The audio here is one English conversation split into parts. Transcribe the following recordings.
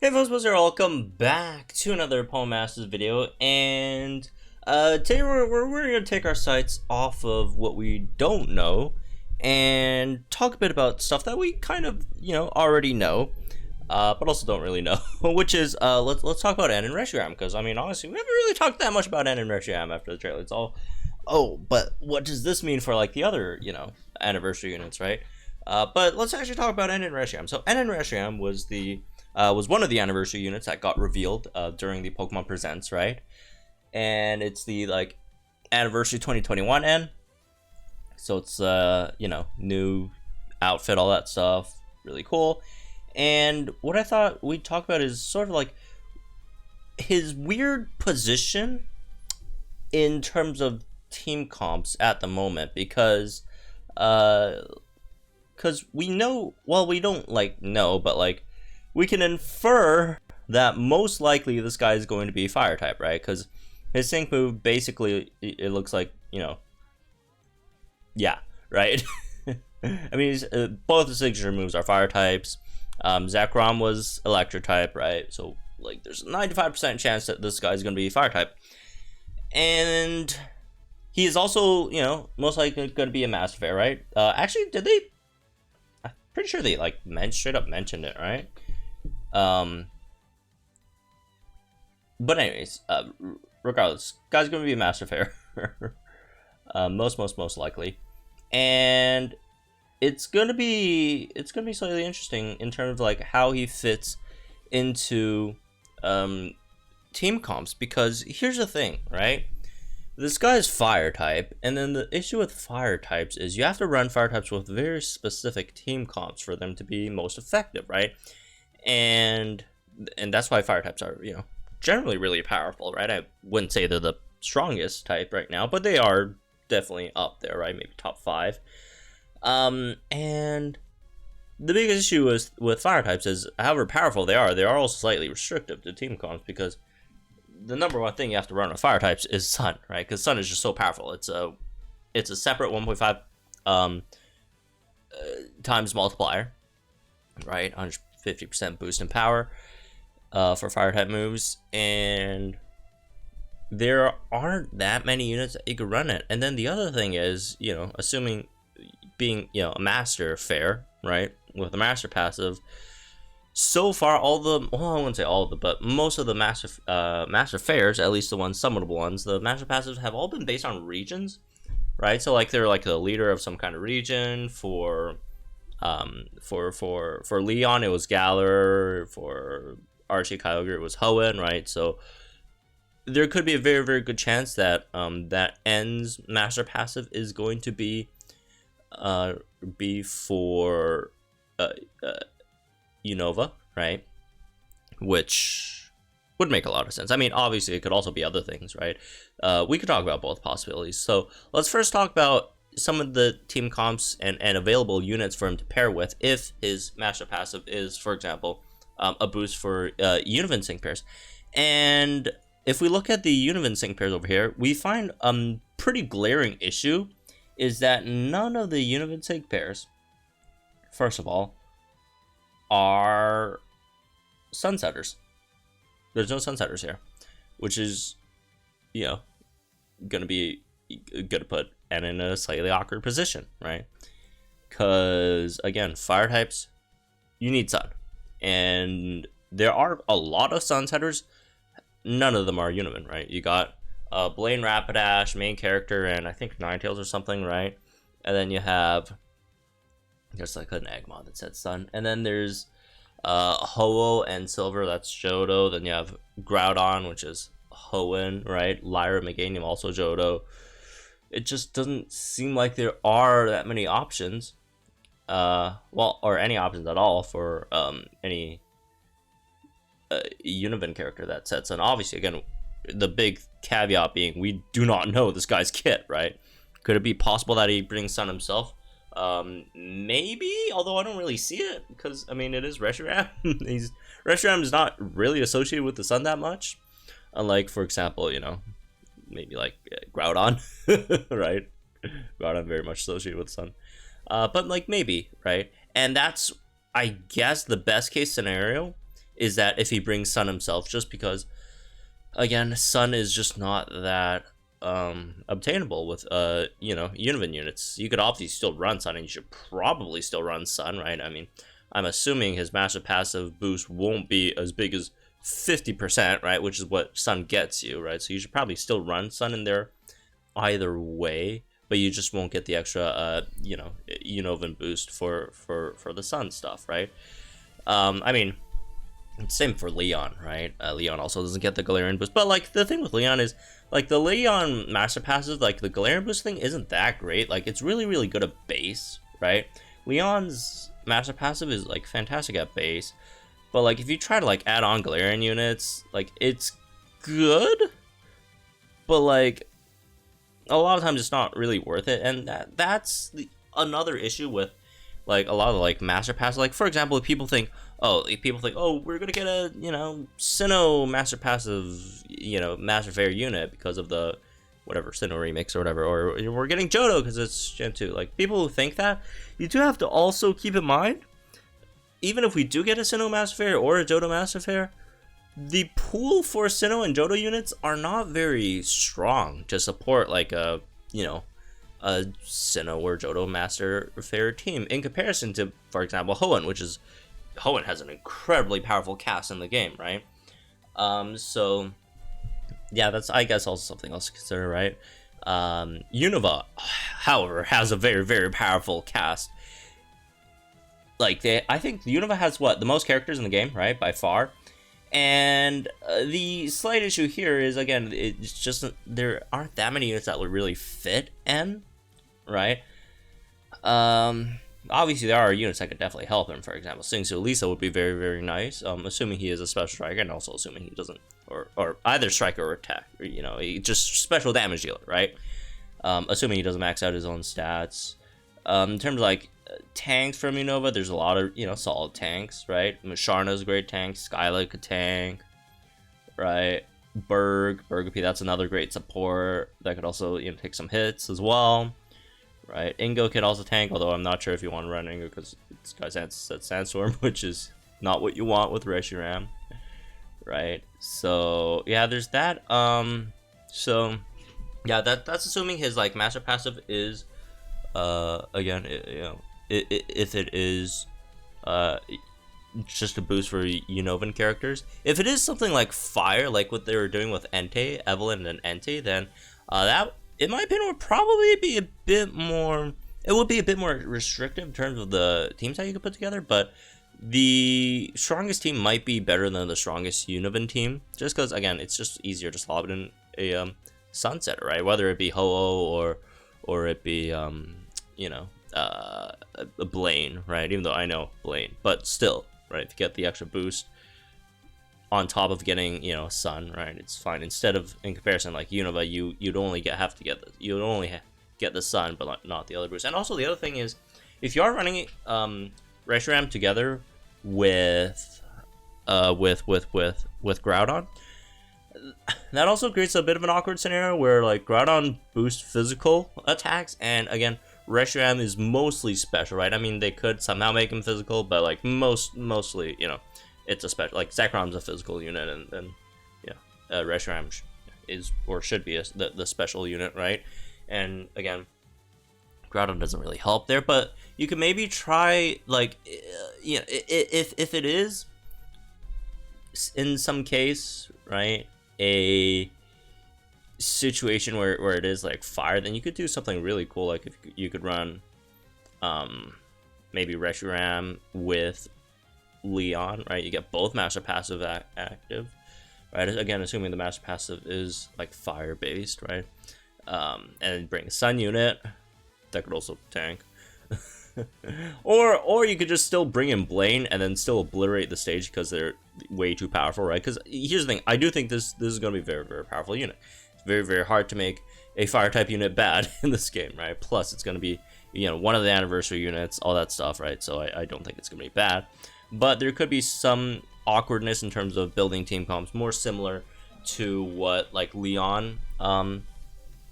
Hey folks, welcome back to another Paul Masters video, and today we're going to take our sights off of what we don't know and talk a bit about stuff that we kind of, already know, but also don't really know, which is, let's talk about N and Reshiram, because, I mean, honestly, we haven't really talked that much about N and Reshiram after the trailer. It's all, oh, but what does this mean for, like, the other, anniversary units, right? But let's actually talk about N and Reshiram. So N and Reshiram was one of the anniversary units that got revealed during the Pokemon Presents, right? And it's the anniversary 2021 N. So it's new outfit, all that stuff, really cool. And what I thought we'd talk about is sort of like his weird position in terms of team comps at the moment, because we know, well, we don't know, but we can infer that most likely this guy is going to be fire type, right? Because his sync move, basically, it looks like, yeah, right? I mean, both the signature moves are fire types. Zekrom was electric type, right? So, there's a 95% chance that this guy is going to be fire type. And he is also, most likely going to be a Master Fair, right? Actually, did they? I'm pretty sure they, straight up mentioned it, right? But anyways, regardless, guy's gonna be a Master Fair, most likely, and it's gonna be slightly interesting in terms of how he fits into team comps, because here's the thing, right? This guy's fire type, and then the issue with fire types is you have to run fire types with very specific team comps for them to be most effective, right? And that's why fire types are, generally really powerful, right? I wouldn't say they're the strongest type right now, but they are definitely up there, right? Maybe top 5. And the biggest issue with fire types is, however powerful they are also slightly restrictive to team comps, because the number one thing you have to run with fire types is Sun, right? Because Sun is just so powerful. It's a separate 1.5 times multiplier, right? 150% boost in power for fire type moves, and there aren't that many units that you could run it. And then the other thing is, assuming being a Master Fair, right, with the Master passive, so far I wouldn't say all of them, but most of the Master Fairs, at least the ones summonable ones, the Master passives have all been based on regions, right? So they're the leader of some kind of region. For Leon it was Galar, for Archie Kyogre it was Hoenn, right? So there could be a very, very good chance that that N's Master passive is going to be for Unova, right? Which would make a lot of sense. I mean, obviously it could also be other things, right? We could talk about both possibilities. So let's first talk about some of the team comps and available units for him to pair with if his Master passive is, for example, a boost for Univin Sync pairs. And if we look at the Univin Sync pairs over here, we find a pretty glaring issue is that none of the Univin Sync pairs, first of all, are Sunsetters. There's no Sunsetters here, which is, gonna put N in a slightly awkward position, right? Because again, fire types, you need Sun, and there are a lot of Sunsetters. None of them are Univin, right? You got Blaine Rapidash, main character, and I think Ninetales or something, right? And then you have there's an Eggmon that said Sun, and then there's Ho-Oh and Silver, that's Johto. Then you have Groudon, which is Hoenn, right? Lyra Meganium, also Johto. It just doesn't seem like there are that many options, or any options at all for any Univin character that sets. And obviously, again, the big caveat being we do not know this guy's kit, right? Could it be possible that he brings Sun himself? Maybe, although I don't really see it, because I mean it is Reshiram. Reshiram is not really associated with the Sun that much, unlike, for example, maybe Groudon, right? Groudon very much associated with the Sun, but maybe, right? And that's, I guess, the best case scenario is that if he brings Sun himself, just because, again, Sun is just not that obtainable with Univen units. You could obviously still run Sun, and you should probably still run Sun, right? I mean, I'm assuming his massive passive boost won't be as big as 50%, right? Which is what Sun gets you, right? So you should probably still run Sun in there either way, but you just won't get the extra Univen boost for the Sun stuff, right? I mean, same for Leon, right? Leon also doesn't get the Galarian boost, but like the thing with Leon is, like, the Leon master passes, like the Galarian boost thing isn't that great. Like, it's really, really good at base, right? Leon's master passive is like fantastic at base, but like if you try to like add on Galarian units, like it's good, but like a lot of times it's not really worth it. And that's another issue with like a lot of like master passes. Like, for example, if people think, oh, we're gonna get a Sinnoh master passive, master fair unit because of the whatever Sinnoh remix or whatever, or we're getting Johto because it's Gen 2. Like, people who think that, you do have to also keep in mind, even if we do get a Sinnoh master fair or a Johto master fair, the pool for Sinnoh and Johto units are not very strong to support like a Sinnoh or Johto master fair team in comparison to, for example, Hoenn, Hoenn has an incredibly powerful cast in the game, right? So yeah, that's, I guess, also something else to consider, right? Unova, however, has a very, very powerful cast. Like, I think Unova has the most characters in the game, right, by far. And the slight issue here is, again, it's just there aren't that many units that would really fit N, right? Obviously, there are units that could definitely help him. For example, Singsu Lisa would be very, very nice, assuming he is a special striker, and also assuming he doesn't, or either striker or attack, or, just special damage dealer, right? Assuming he doesn't max out his own stats. In terms of like tanks from Unova, there's a lot of solid tanks, right? Sharna's a great tank. Skyla could tank, right? Burgundy, that's another great support that could also take some hits as well. Right, Ingo can also tank, although I'm not sure if you want to run Ingo because it's got Sandstorm, which is not what you want with Reshiram. Right, so yeah, there's that. So yeah, that's assuming his like master passive is, again, if it is, just a boost for Unovan characters. If it is something like Fire, like what they were doing with Entei, Evelyn, and Entei, then that, in my opinion, would probably be a bit more. It would be a bit more restrictive in terms of the teams that you could put together, but the strongest team might be better than the strongest Unovan team, just because, again, it's just easier to slot it in a Sunsetter, right? Whether it be Ho-Oh or it be a Blaine, right? Even though I know Blaine, but still, right? To get the extra boost on top of getting Sun, right? It's fine. Instead of, in comparison, like Unova, you'd only get the Sun, but not the other boost. And also the other thing is, if you are running Reshiram together with Groudon, that also creates a bit of an awkward scenario where like Groudon boosts physical attacks, and again, Reshiram is mostly special, right? I mean, they could somehow make him physical, but like mostly, it's a special. Like Zekром's a physical unit, and Reshiram is or should be the special unit, right? And again, Groudon doesn't really help there, but you could maybe try like if it is in some case, right, a situation where it is like Fire, then you could do something really cool. Like if you could run maybe Reshiram with Leon, right? You get both master passive active, right? Again, assuming the master passive is like Fire based, right? And bring a Sun unit that could also tank. or you could just still bring in Blaine and then still obliterate the stage because they're way too powerful, right? Because here's the thing, I do think this is going to be a very, very powerful unit. It's very, very hard to make a Fire type unit bad in this game, right? Plus, it's going to be one of the anniversary units, all that stuff, right? So I don't think it's going to be bad, but there could be some awkwardness in terms of building team comps, more similar to what like Leon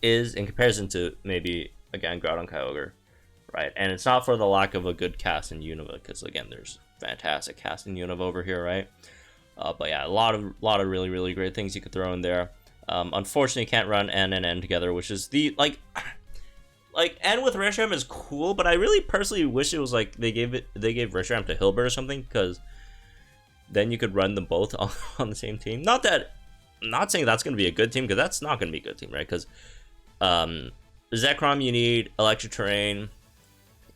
is in comparison to maybe again Groudon Kyogre. Right, and it's not for the lack of a good cast in Unova, because again, there's fantastic cast in Unova over here, right? But yeah, a lot of really great things you could throw in there. Unfortunately, you can't run N and N together, which is the like N with Reshiram is cool, but I really personally wish it was like they gave Reshiram to Hilbert or something, because then you could run them both on the same team. Not saying that's going to be a good team, because that's not going to be a good team, right? Because Zekrom, you need Electric Terrain,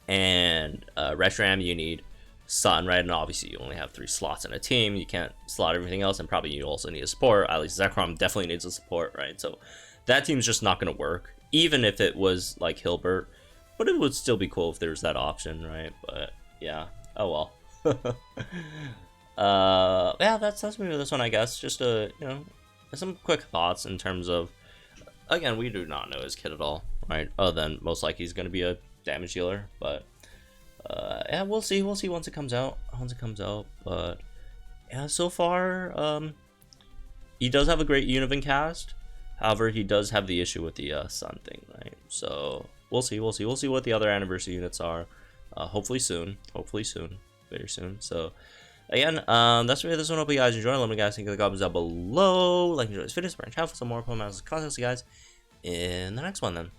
and Reshiram, you need Sun, right? And obviously you only have 3 slots in a team. You can't slot everything else, and probably you also need a support. At least Zekrom definitely needs a support, right? So that team's just not going to work, even if it was like Hilbert. But it would still be cool if there was that option, right? But yeah, oh well. Yeah, that's maybe this one, I guess. Just some quick thoughts in terms of, again, we do not know his kit at all, right? Other than most likely he's going to be a damage dealer, but yeah, we'll see once it comes out. But yeah, so far, he does have a great Univin cast. However, he does have the issue with the Sun thing, right? So we'll see what the other anniversary units are. Hopefully soon, very soon. So again, that's really this one. Hope you guys enjoy. Let me guys think in the comments down below. Like, enjoy this video, branch out for some more Pokemon content. See you guys in the next one then.